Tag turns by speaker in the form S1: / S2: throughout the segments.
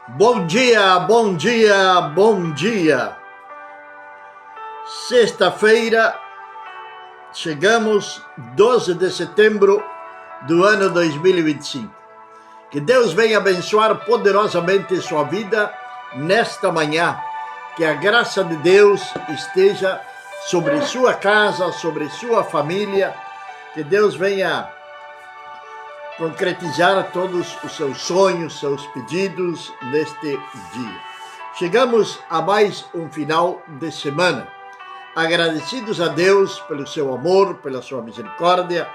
S1: Bom dia, bom dia, bom dia. Sexta-feira, chegamos 12 de setembro do ano 2025. Que Deus venha abençoar poderosamente sua vida nesta manhã. Que a graça de Deus esteja sobre sua casa, sobre sua família. Que Deus venha concretizar todos os seus sonhos, seus pedidos neste dia. Chegamos a mais um final de semana. Agradecidos a Deus pelo seu amor, pela sua misericórdia,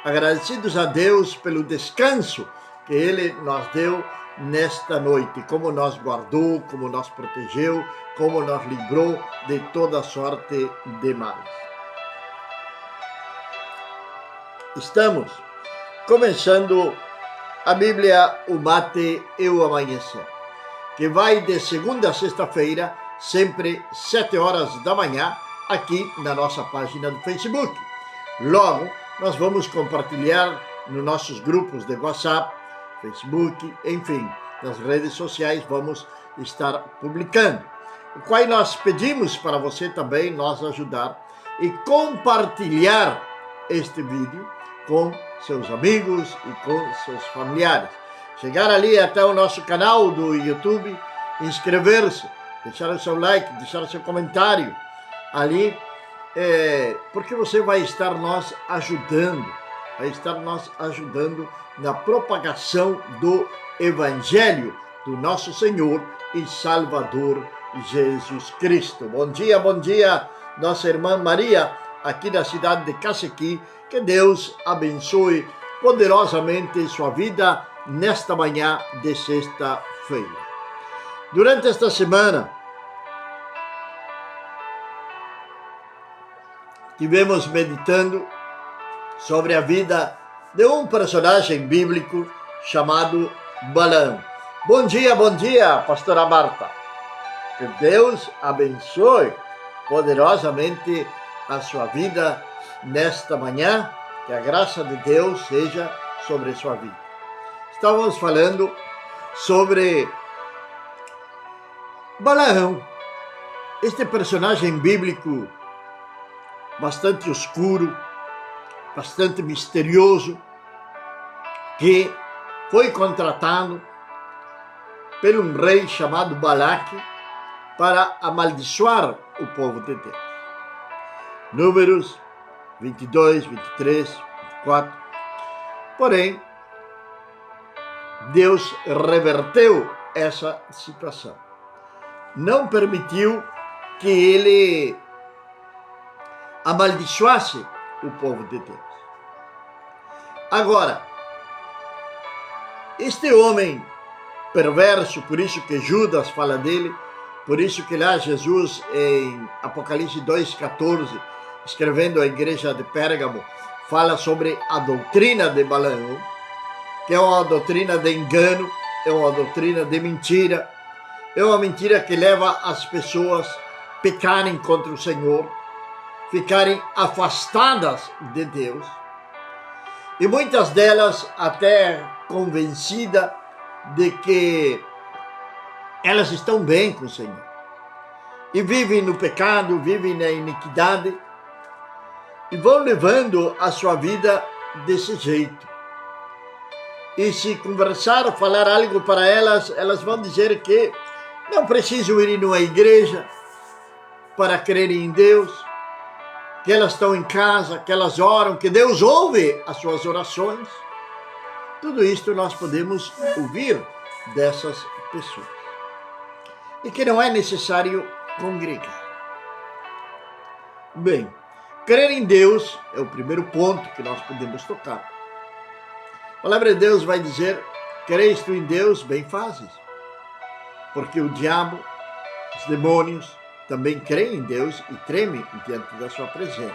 S1: agradecidos a Deus pelo descanso que Ele nos deu nesta noite, como nos guardou, como nos protegeu, como nos livrou de toda sorte de males. Estamos começando a Bíblia, o Mate e o Amanhecer, que vai de segunda a sexta-feira, sempre 7 horas da manhã, aqui na nossa página do Facebook. Logo, nós vamos compartilhar nos nossos grupos de WhatsApp, Facebook, enfim, nas redes sociais vamos estar publicando. O qual nós pedimos para você também nos ajudar e compartilhar este vídeo com seus amigos e com seus familiares. Chegar ali até o nosso canal do YouTube, inscrever-se, deixar o seu like, deixar o seu comentário ali, porque você vai estar nos ajudando, na propagação do Evangelho do nosso Senhor e Salvador Jesus Cristo. Bom dia, nossa irmã Maria, aqui da cidade de Cacequi. Que Deus abençoe poderosamente sua vida nesta manhã de sexta-feira. Durante esta semana, estivemos meditando sobre a vida de um personagem bíblico chamado Balaão. Bom dia, pastora Marta. Que Deus abençoe poderosamente a sua vida nesta manhã, que a graça de Deus seja sobre sua vida. Estávamos falando sobre Balaão, este personagem bíblico bastante oscuro, bastante misterioso, que foi contratado por um rei chamado Balaque para amaldiçoar o povo de Deus. Números 22, 23, 24. Porém, Deus reverteu essa situação. Não permitiu que ele amaldiçoasse o povo de Deus. Agora, este homem perverso, por isso que Judas fala dele, por isso que lá Jesus em Apocalipse 2,14, escrevendo à igreja de Pérgamo, fala sobre a doutrina de Balaão, que é uma doutrina de engano, é uma doutrina de mentira, é uma mentira que leva as pessoas a pecarem contra o Senhor, ficarem afastadas de Deus, e muitas delas até convencidas de que elas estão bem com o Senhor, e vivem no pecado, vivem na iniquidade, e vão levando a sua vida desse jeito. E se conversar, falar algo para elas, elas vão dizer que não precisam ir numa igreja para crer em Deus, que elas estão em casa, que elas oram, que Deus ouve as suas orações. Tudo isto nós podemos ouvir dessas pessoas. E que não é necessário congregar. Bem, crer em Deus é o primeiro ponto que nós podemos tocar. A palavra de Deus vai dizer: creis tu em Deus, bem fazes. Porque o diabo, os demônios, também creem em Deus e tremem diante da sua presença.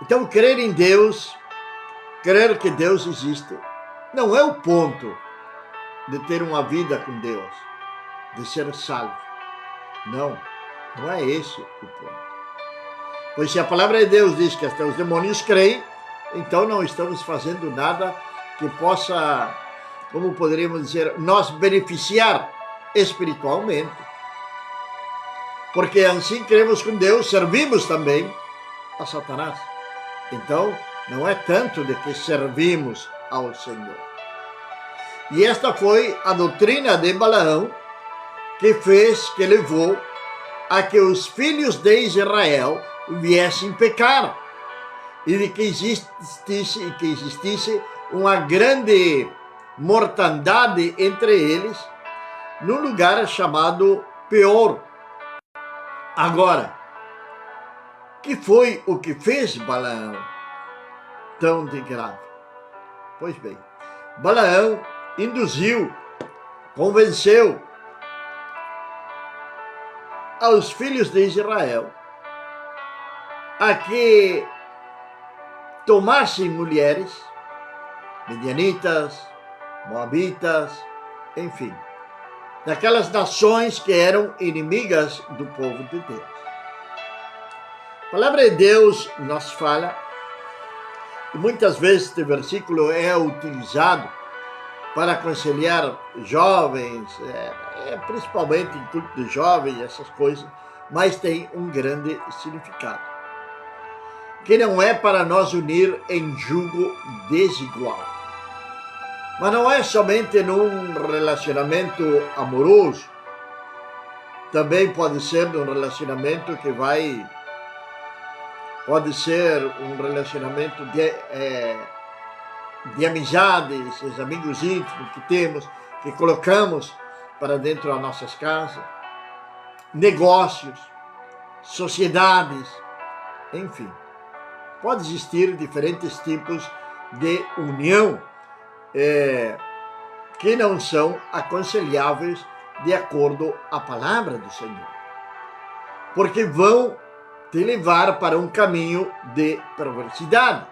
S1: Então, crer em Deus, crer que Deus existe, não é o ponto de ter uma vida com Deus, de ser salvo. Não é esse o ponto. Pois se a palavra de Deus diz que até os demônios creem, então não estamos fazendo nada que possa, como poderíamos dizer, nos beneficiar espiritualmente. Porque assim cremos com Deus, servimos também a Satanás. Então, não é tanto de que servimos ao Senhor. E esta foi a doutrina de Balaão que levou a que os filhos de Israel viessem pecar e de que existisse uma grande mortandade entre eles num lugar chamado Peor. Agora, que foi o que fez Balaão tão de grave? Pois bem, Balaão induziu, convenceu aos filhos de Israel a que tomassem mulheres, medianitas, moabitas, enfim, daquelas nações que eram inimigas do povo de Deus. A palavra de Deus nos fala, e muitas vezes este versículo é utilizado para aconselhar jovens, principalmente em culto de jovens, essas coisas, mas tem um grande significado. Que não é para nos unir em jugo desigual. Mas não é somente num relacionamento amoroso, também pode ser num relacionamento que pode ser um relacionamento de amizades, os amigos íntimos que temos, que colocamos para dentro das nossas casas, negócios, sociedades, enfim. Pode existir diferentes tipos de união que não são aconselháveis de acordo à palavra do Senhor, porque vão te levar para um caminho de perversidade,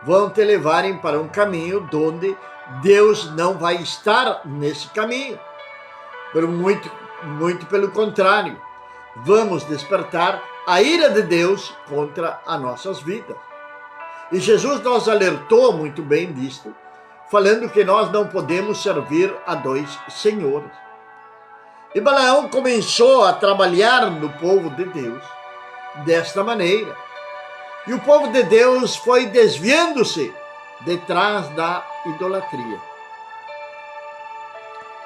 S1: vão te levarem para um caminho onde Deus não vai estar nesse caminho, muito pelo contrário, vamos despertar a ira de Deus contra as nossas vidas. E Jesus nos alertou muito bem disto, falando que nós não podemos servir a dois senhores. E Balaão começou a trabalhar no povo de Deus desta maneira. E o povo de Deus foi desviando-se detrás da idolatria.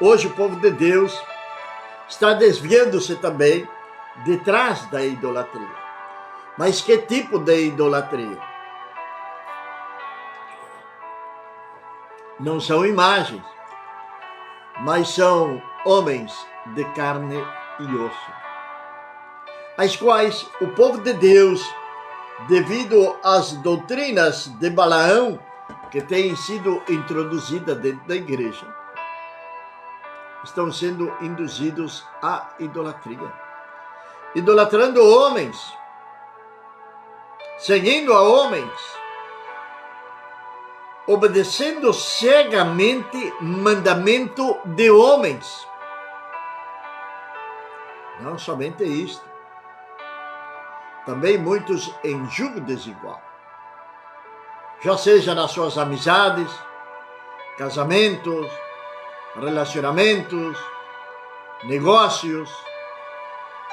S1: Hoje o povo de Deus está desviando-se também detrás da idolatria. Mas que tipo de idolatria? Não são imagens, mas são homens de carne e osso, as quais o povo de Deus, devido às doutrinas de Balaão que têm sido introduzidas dentro da igreja, estão sendo induzidos à idolatria, idolatrando homens, seguindo a homens, obedecendo cegamente mandamento de homens. Não somente isto, também muitos em jugo desigual, já seja nas suas amizades, casamentos, relacionamentos, negócios,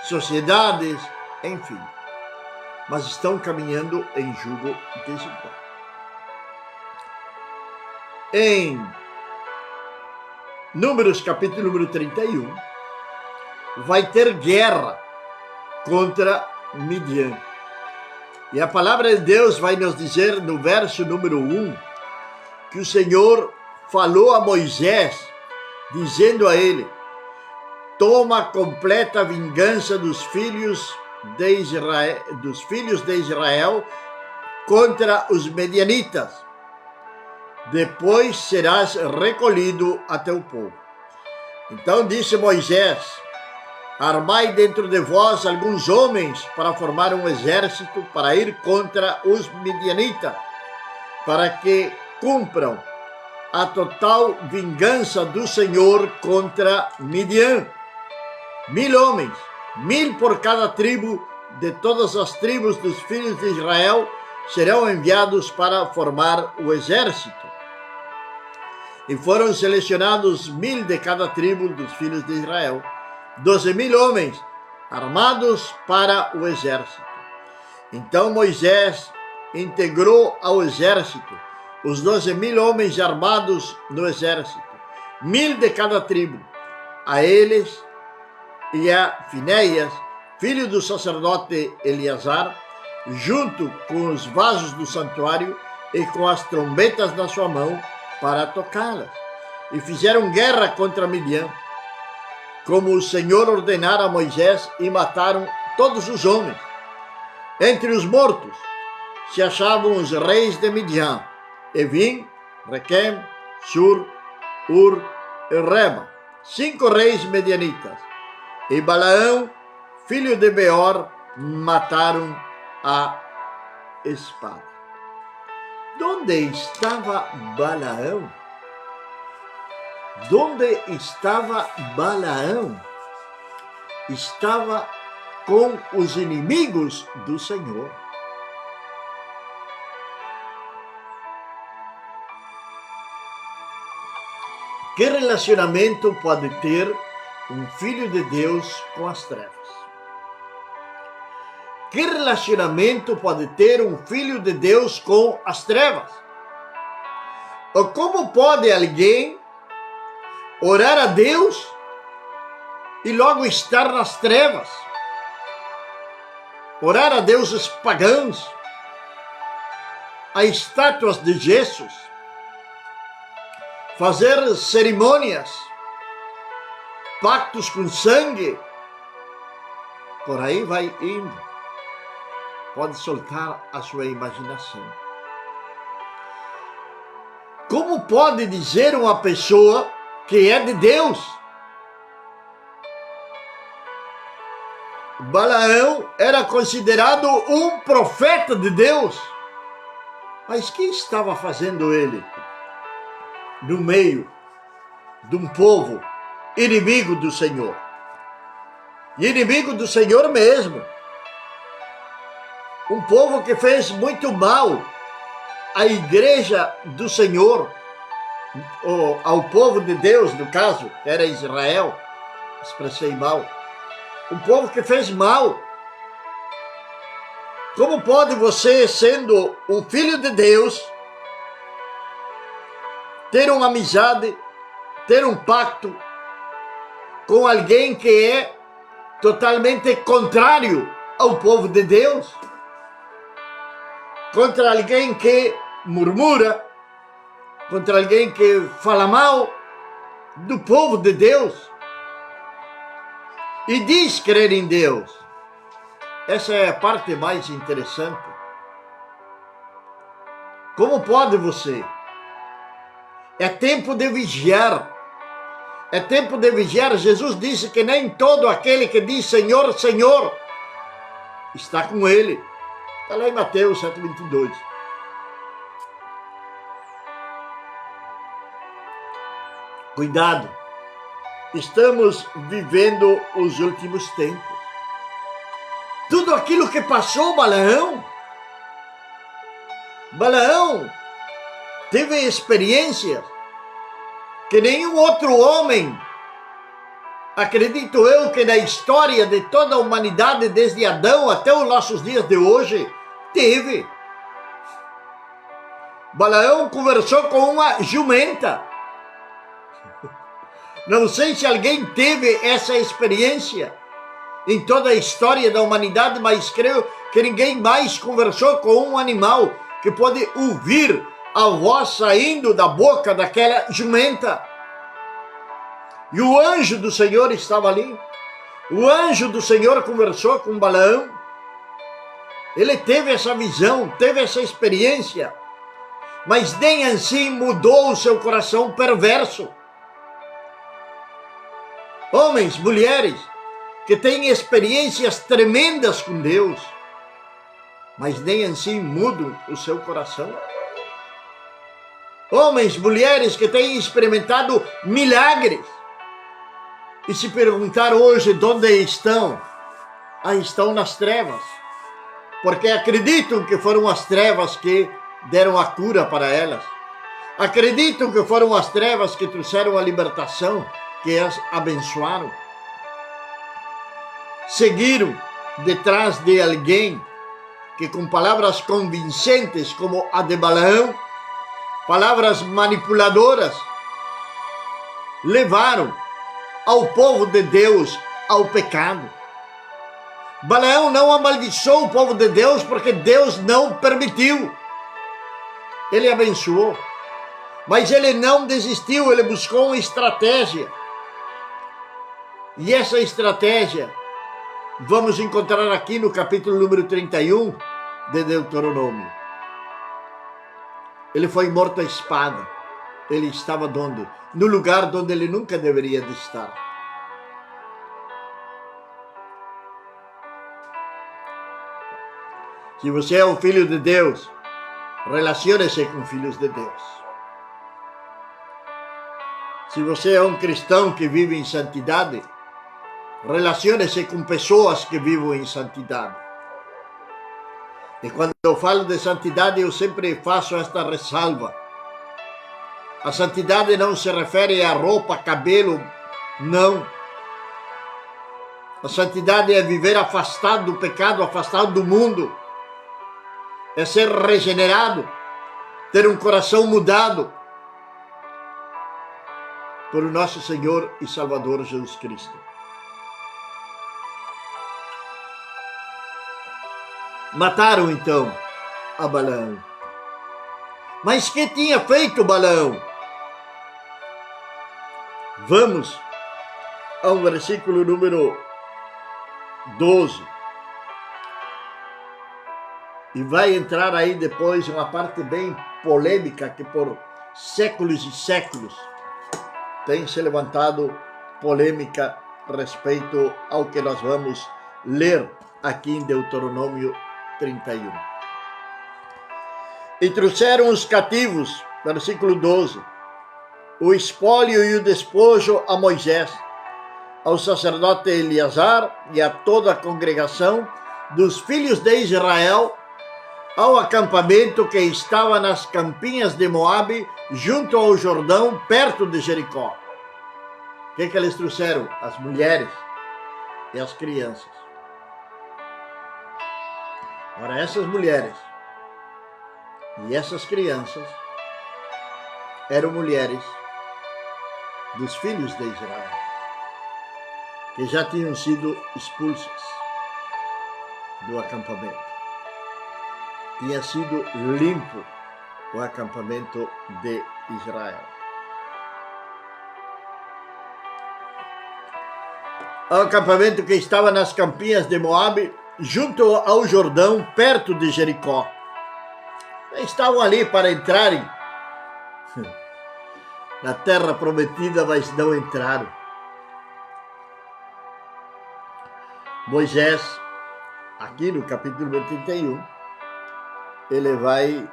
S1: sociedades, enfim, mas estão caminhando em jugo desigual. Em Números, capítulo número 31, vai ter guerra contra Midian. E a palavra de Deus vai nos dizer no verso número 1 que o Senhor falou a Moisés, dizendo a ele: toma completa vingança dos filhos de Israel contra os medianitas. Depois serás recolhido a teu povo. Então disse Moisés: armai dentro de vós alguns homens para formar um exército para ir contra os midianitas, para que cumpram a total vingança do Senhor contra Midian. 1000 homens, 1000 por cada tribo de todas as tribos dos filhos de Israel, serão enviados para formar o exército. E foram selecionados 1000 de cada tribo dos filhos de Israel, 12.000 homens armados para o exército. Então Moisés integrou ao exército os 12.000 homens armados no exército, 1000 de cada tribo, a eles e a Finéias, filho do sacerdote Eleazar, junto com os vasos do santuário e com as trombetas na sua mão para tocá-las. E fizeram guerra contra Midian, como o Senhor ordenara a Moisés, e mataram todos os homens. Entre os mortos se achavam os reis de Midian, Evim, Requem, Sur, Ur e Reba, 5 reis medianitas. E Balaão, filho de Beor, mataram a espada. Onde estava Balaão? Onde estava Balaão? Estava com os inimigos do Senhor. Que relacionamento pode ter um filho de Deus com as trevas? Que relacionamento pode ter um filho de Deus com as trevas? Ou como pode alguém orar a Deus e logo estar nas trevas? Orar a deuses pagãos, a estátuas de gessos, fazer cerimônias, pactos com sangue, por aí vai indo. Pode soltar a sua imaginação. Como pode dizer uma pessoa que é de Deus? Balaão era considerado um profeta de Deus. Mas o que estava fazendo ele no meio de um povo inimigo do Senhor? Inimigo do Senhor mesmo. Um povo que fez muito mal à igreja do Senhor, ou ao povo de Deus, no caso, era Israel, expressei mal. Um povo que fez mal. Como pode você, sendo um filho de Deus, ter uma amizade, ter um pacto com alguém que é totalmente contrário ao povo de Deus? Contra alguém que murmura, contra alguém que fala mal do povo de Deus e diz crer em Deus. Essa é a parte mais interessante. Como pode você? É tempo de vigiar. É tempo de vigiar. Jesus disse que nem todo aquele que diz Senhor, Senhor, está com ele. Está lá em Mateus 7,22. Cuidado, estamos vivendo os últimos tempos. Tudo aquilo que passou Balaão teve experiências que nenhum outro homem, acredito eu, que na história de toda a humanidade, desde Adão até os nossos dias de hoje, teve. Balaão conversou com uma jumenta. Não sei se alguém teve essa experiência em toda a história da humanidade, mas creio que ninguém mais conversou com um animal que pode ouvir a voz saindo da boca daquela jumenta. E o anjo do Senhor estava ali. O anjo do Senhor conversou com Balaão. Ele teve essa visão, teve essa experiência, mas nem assim mudou o seu coração perverso. Homens, mulheres, que têm experiências tremendas com Deus, mas nem assim mudam o seu coração. Homens, mulheres que têm experimentado milagres, e se perguntar hoje de onde estão, estão nas trevas. porque acreditam que foram as trevas que deram a cura para elas. Acreditam que foram as trevas que trouxeram a libertação, que as abençoaram. Seguiram detrás de alguém que, com palavras convincentes como a de Balaão, palavras manipuladoras, levaram ao povo de Deus ao pecado. Balaão não amaldiçoou o povo de Deus porque Deus não permitiu. Ele abençoou. Mas ele não desistiu, ele buscou uma estratégia. E essa estratégia vamos encontrar aqui no capítulo número 31 de Deuteronômio. Ele foi morto à espada. Ele estava onde? No lugar onde ele nunca deveria de estar. Se você é um filho de Deus, relacione-se com filhos de Deus. Se você é um cristão que vive em santidade, relacione-se com pessoas que vivem em santidade. E quando eu falo de santidade, eu sempre faço esta ressalva. A santidade não se refere a roupa, cabelo, não. A santidade é viver afastado do pecado, afastado do mundo. É ser regenerado, ter um coração mudado por nosso Senhor e Salvador Jesus Cristo. Mataram então a Balaão. Mas que tinha feito Balaão? Vamos ao versículo número 12. E vai entrar aí depois uma parte bem polêmica que por séculos e séculos tem se levantado polêmica a respeito ao que nós vamos ler aqui em Deuteronômio 31. E trouxeram os cativos, versículo 12, o espólio e o despojo a Moisés, ao sacerdote Eleazar e a toda a congregação dos filhos de Israel, ao acampamento que estava nas campinhas de Moabe, junto ao Jordão, perto de Jericó. O que eles trouxeram? As mulheres e as crianças. Ora, essas mulheres e essas crianças eram mulheres dos filhos de Israel, que já tinham sido expulsas do acampamento. Tinha sido limpo o acampamento de Israel. O acampamento que estava nas campinhas de Moabe, junto ao Jordão, perto de Jericó. Estavam ali para entrarem na terra prometida, mas não entraram. Moisés, aqui no capítulo 31, ele vai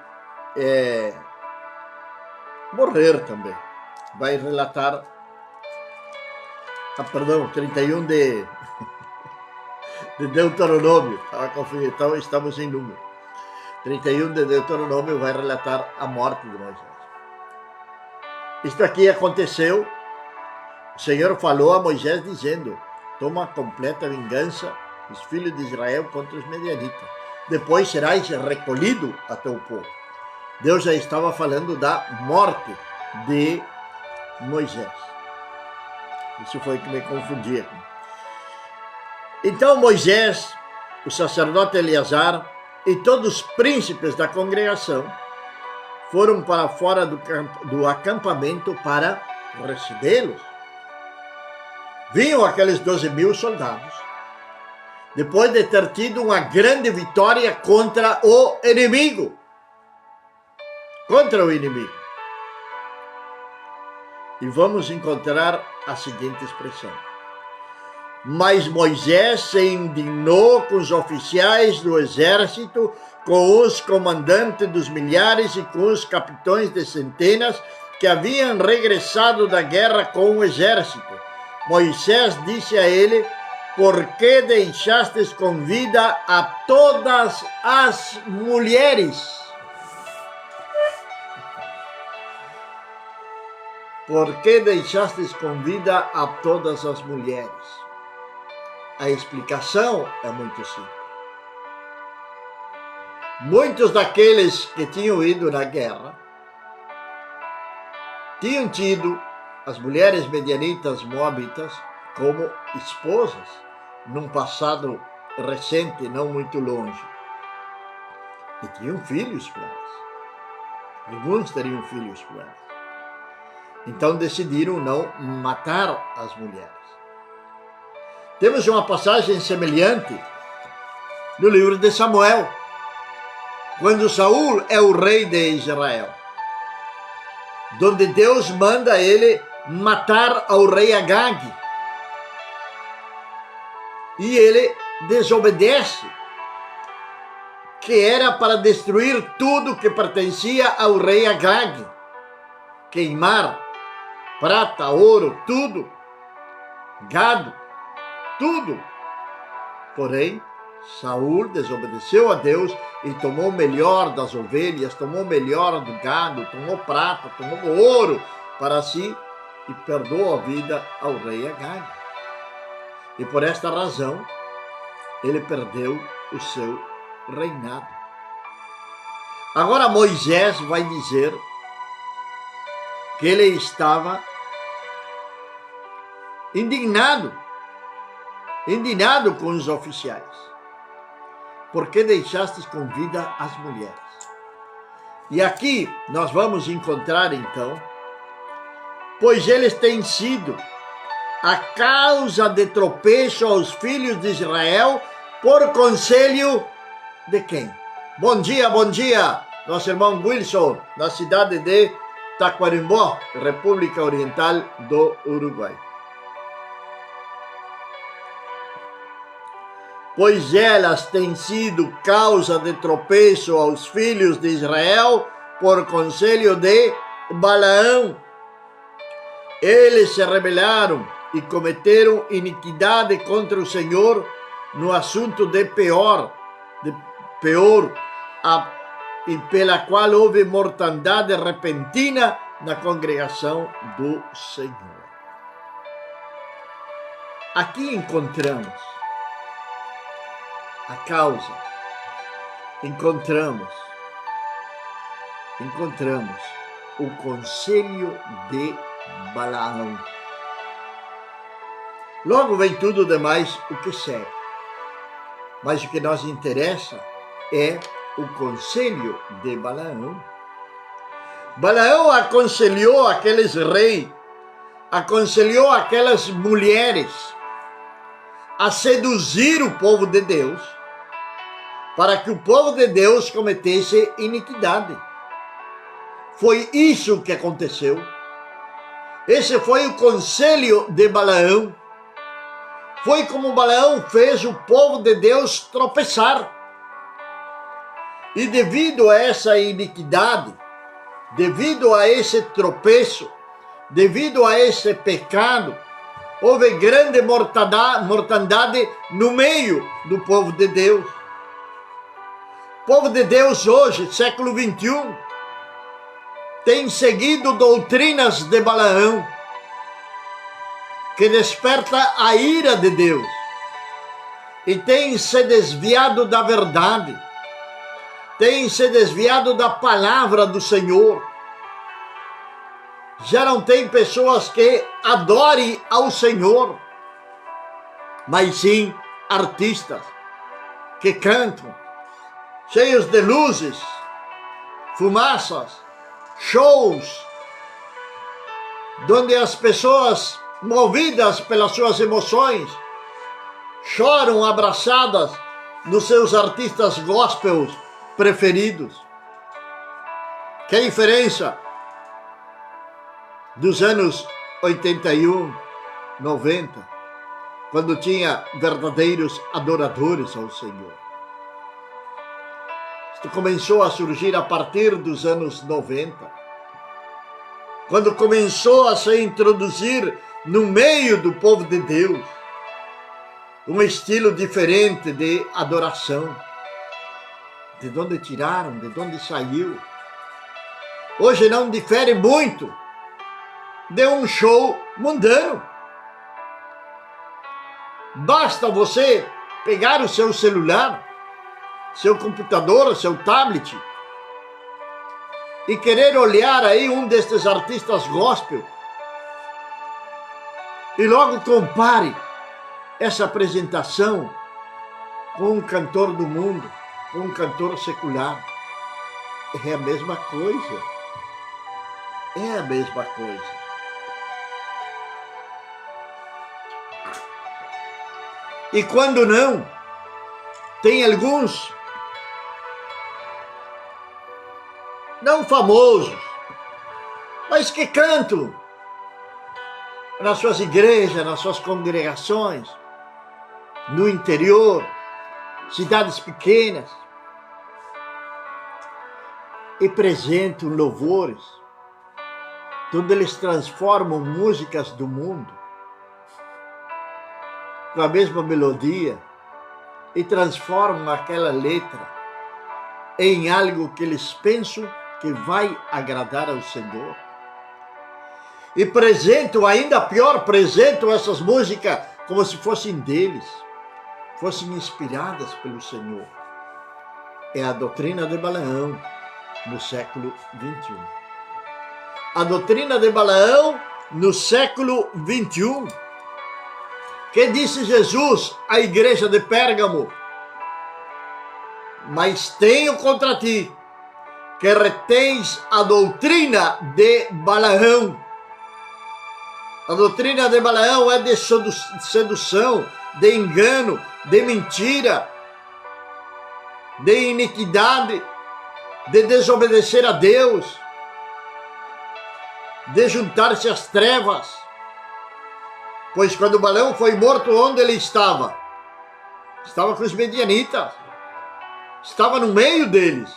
S1: morrer também. Vai relatar, 31 de Deuteronômio, então estamos em número. 31 de Deuteronômio vai relatar a morte de Moisés. Isto aqui aconteceu, o Senhor falou a Moisés dizendo: toma completa vingança os filhos de Israel contra os medianitas. Depois serás recolhido a teu povo. Deus já estava falando da morte de Moisés. Isso foi que me confundia. Então Moisés, o sacerdote Eleazar e todos os príncipes da congregação foram para fora do acampamento para recebê-los. Vinham aqueles 12.000 soldados, depois de ter tido uma grande vitória contra o inimigo. E vamos encontrar a seguinte expressão: mas Moisés se indignou com os oficiais do exército, com os comandantes dos milhares e com os capitães de centenas que haviam regressado da guerra com o exército. Moisés disse a ele: por que deixastes com vida a todas as mulheres? Por que deixastes com vida a todas as mulheres? A explicação é muito simples. Muitos daqueles que tinham ido na guerra tinham tido as mulheres medianitas moabitas como esposas num passado recente, não muito longe. E tinham filhos com elas. Alguns teriam filhos com elas. Então decidiram não matar as mulheres. Temos uma passagem semelhante no livro de Samuel, quando Saul é o rei de Israel, onde Deus manda ele matar ao rei Agag. E ele desobedece, que era para destruir tudo que pertencia ao rei Agag, queimar prata, ouro, tudo, gado, tudo. Porém, Saul desobedeceu a Deus e tomou o melhor das ovelhas, tomou o melhor do gado, tomou prata, tomou ouro para si e perdoou a vida ao rei Agag. E por esta razão, ele perdeu o seu reinado. Agora Moisés vai dizer que ele estava indignado com os oficiais. Por que deixastes com vida as mulheres? E aqui nós vamos encontrar então, pois eles têm sido a causa de tropeço aos filhos de Israel por conselho de quem? Bom dia, nosso irmão Wilson, na cidade de Taquarimbó, República Oriental do Uruguai. Pois elas têm sido causa de tropeço aos filhos de Israel por conselho de Balaão. Eles se rebelaram e cometeram iniquidade contra o Senhor no assunto de Peor, e pela qual houve mortandade repentina na congregação do Senhor. Aqui encontramos a causa, encontramos o conselho de Balaão. Logo vem tudo demais o que segue. Mas o que nos interessa é o conselho de Balaão. Balaão aconselhou aqueles reis, aconselhou aquelas mulheres a seduzir o povo de Deus, para que o povo de Deus cometesse iniquidade. Foi isso que aconteceu. Esse foi o conselho de Balaão. Foi como Balaão fez o povo de Deus tropeçar. E devido a essa iniquidade, devido a esse tropeço, devido a esse pecado, houve grande mortandade no meio do povo de Deus. O povo de Deus hoje, século 21, tem seguido doutrinas de Balaão, que desperta a ira de Deus, e tem se desviado da verdade, tem se desviado da palavra do Senhor. Já não tem pessoas que adorem ao Senhor, mas sim artistas que cantam, cheios de luzes, fumaças, shows, onde as pessoas, movidas pelas suas emoções, choram abraçadas nos seus artistas gospels preferidos. Que diferença dos anos 81, 90, quando tinha verdadeiros adoradores ao Senhor. Isto começou a surgir a partir dos anos 90, quando começou a se introduzir no meio do povo de Deus um estilo diferente de adoração. De onde tiraram, de onde saiu. Hoje não difere muito de um show mundano. Basta você pegar o seu celular, seu computador, seu tablet e querer olhar aí um destes artistas gospel e logo compare essa apresentação com um cantor do mundo, com um cantor secular. É a mesma coisa. É a mesma coisa. E quando não, tem alguns não famosos, mas que cantam nas suas igrejas, nas suas congregações, no interior, cidades pequenas, e apresentam louvores, onde eles transformam músicas do mundo com a mesma melodia e transformam aquela letra em algo que eles pensam que vai agradar ao Senhor. E apresentam, ainda pior, apresentam essas músicas como se fossem deles, fossem inspiradas pelo Senhor. É a doutrina de Balaão no século 21. A doutrina de Balaão no século 21. Que disse Jesus à igreja de Pérgamo? Mas tenho contra ti que retens a doutrina de Balaão. A doutrina de Balaão é de sedução, de engano, de mentira, de iniquidade, de desobedecer a Deus, de juntar-se às trevas. Pois quando Balaão foi morto, onde ele estava? Estava com os medianitas. Estava no meio deles.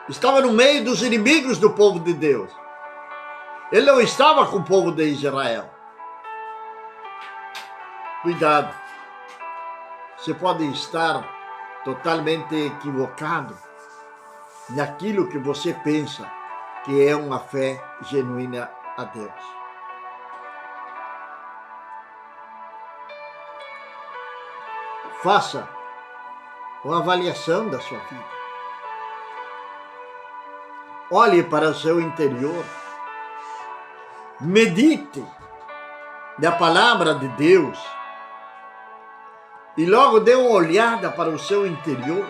S1: Estava no meio dos inimigos do povo de Deus. Ele não estava com o povo de Israel. Cuidado. Você pode estar totalmente equivocado naquilo que você pensa que é uma fé genuína a Deus. Faça uma avaliação da sua vida. Olhe para o seu interior. Medite na palavra de Deus. E logo dê uma olhada para o seu interior.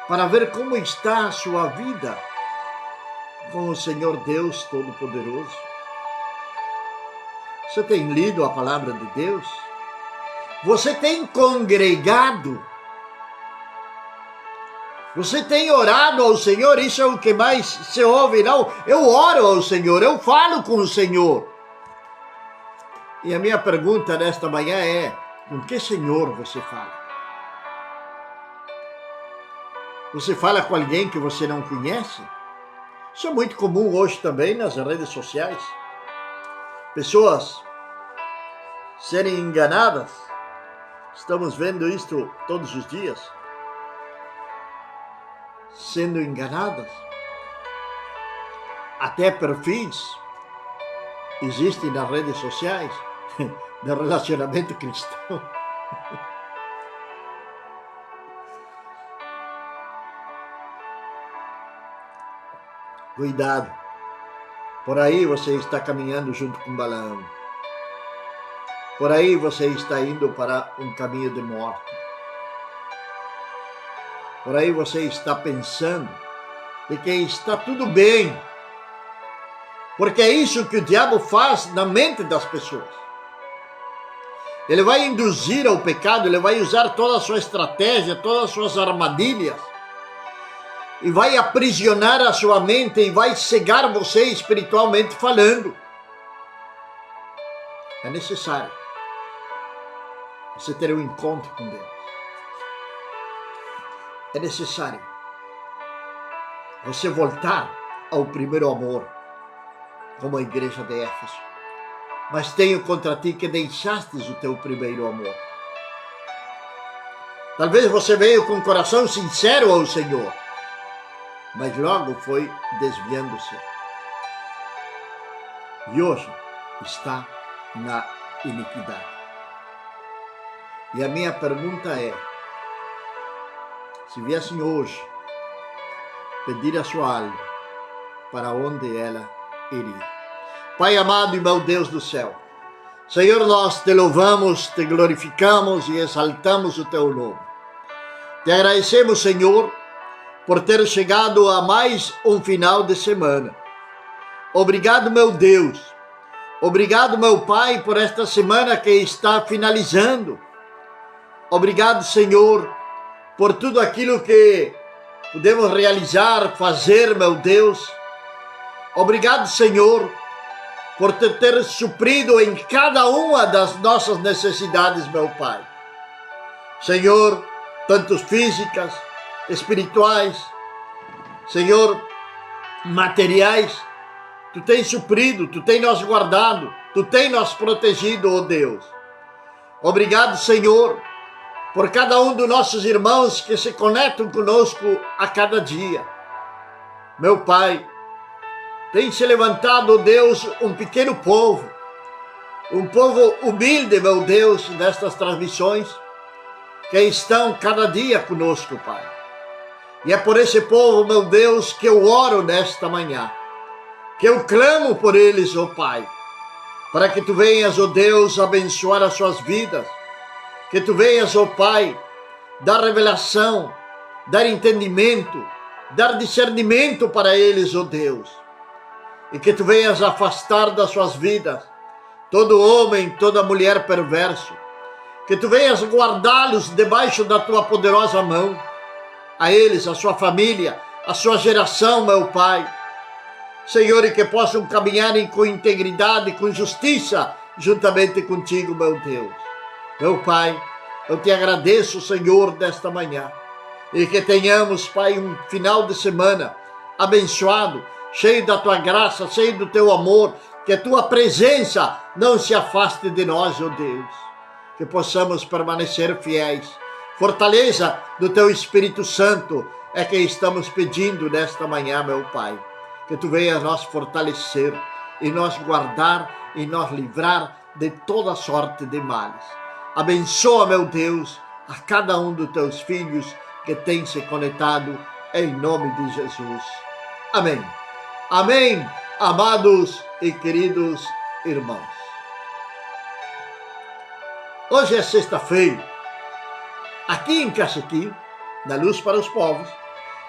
S1: Para ver como está a sua vida com o Senhor Deus Todo-Poderoso. Você tem lido a palavra de Deus? Você tem congregado? Você tem orado ao Senhor? Isso é o que mais se ouve, não? Eu oro ao Senhor, eu falo com o Senhor. E a minha pergunta nesta manhã é: com que Senhor você fala? Você fala com alguém que você não conhece? Isso é muito comum hoje também nas redes sociais. Pessoas serem enganadas. Estamos vendo isto todos os dias. Sendo enganadas. Até perfis existem nas redes sociais de relacionamento cristão. Cuidado. Por aí você está caminhando junto com Balaão. Por aí você está indo para um caminho de morte. Por aí você está pensando de que está tudo bem. Porque é isso que o diabo faz na mente das pessoas. Ele vai induzir ao pecado, ele vai usar toda a sua estratégia, todas as suas armadilhas. E vai aprisionar a sua mente e vai cegar você espiritualmente falando. É necessário você ter um encontro com Deus. É necessário você voltar ao primeiro amor, como a igreja de Éfeso. mas tenho contra ti que deixastes o teu primeiro amor. Talvez você veio com um coração sincero ao Senhor, mas logo foi desviando-se. E hoje está na iniquidade. E a minha pergunta é, se viessem hoje pedir a sua alma, para onde ela iria? Pai amado e meu Deus do céu, Senhor, nós te louvamos, te glorificamos e exaltamos o teu nome. Te agradecemos, Senhor, por ter chegado a mais um final de semana. Obrigado, meu Deus. Obrigado, meu Pai, por esta semana que está finalizando. Obrigado, Senhor, por tudo aquilo que podemos realizar, fazer, meu Deus. Obrigado, Senhor, por te ter suprido em cada uma das nossas necessidades, meu Pai. Senhor, tanto físicas, espirituais, Senhor, materiais, Tu tens suprido, Tu tens nos guardado, Tu tens nos protegido, ó Deus. Obrigado, Senhor, por cada um dos nossos irmãos que se conectam conosco a cada dia. Meu Pai, tem se levantado, ó Deus, um pequeno povo, um povo humilde, meu Deus, nestas transmissões, que estão cada dia conosco, Pai. E é por esse povo, meu Deus, que eu oro nesta manhã, que eu clamo por eles, ó Pai, para que Tu venhas, ó Deus, abençoar as suas vidas, que Tu venhas, ó Pai, dar revelação, dar entendimento, dar discernimento para eles, ó Deus, e que Tu venhas afastar das suas vidas todo homem, toda mulher perverso, que Tu venhas guardá-los debaixo da Tua poderosa mão, a eles, a sua família, a sua geração, meu Pai. Senhor, e que possam caminhar com integridade, com justiça, juntamente contigo, meu Deus. Meu Pai, eu Te agradeço, Senhor, desta manhã, e que tenhamos, Pai, um final de semana abençoado, cheio da Tua graça, cheio do Teu amor, que a Tua presença não se afaste de nós, ó Deus. Que possamos permanecer fiéis. Fortaleza do Teu Espírito Santo é que estamos pedindo nesta manhã, meu Pai. Que Tu venhas nos fortalecer e nos guardar e nos livrar de toda sorte de males. Abençoa, meu Deus, a cada um dos Teus filhos que tem se conectado, em nome de Jesus. Amém. Amém, amados e queridos irmãos. Hoje é sexta-feira. Aqui em Cacequim, na Luz para os Povos,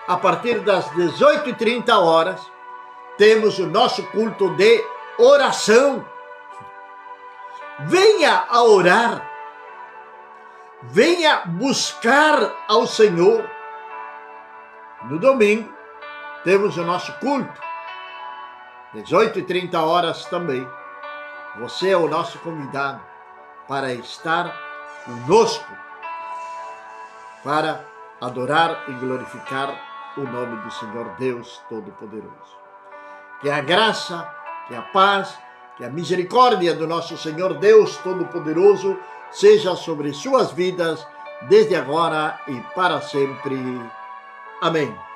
S1: a partir das 18h30, temos o nosso culto de oração. Venha a orar. Venha buscar ao Senhor. No domingo, temos o nosso culto. 18h30 também. Você é o nosso convidado para estar conosco, para adorar e glorificar o nome do Senhor Deus Todo-Poderoso. Que a graça, que a paz, que a misericórdia do nosso Senhor Deus Todo-Poderoso seja sobre suas vidas, desde agora e para sempre. Amém.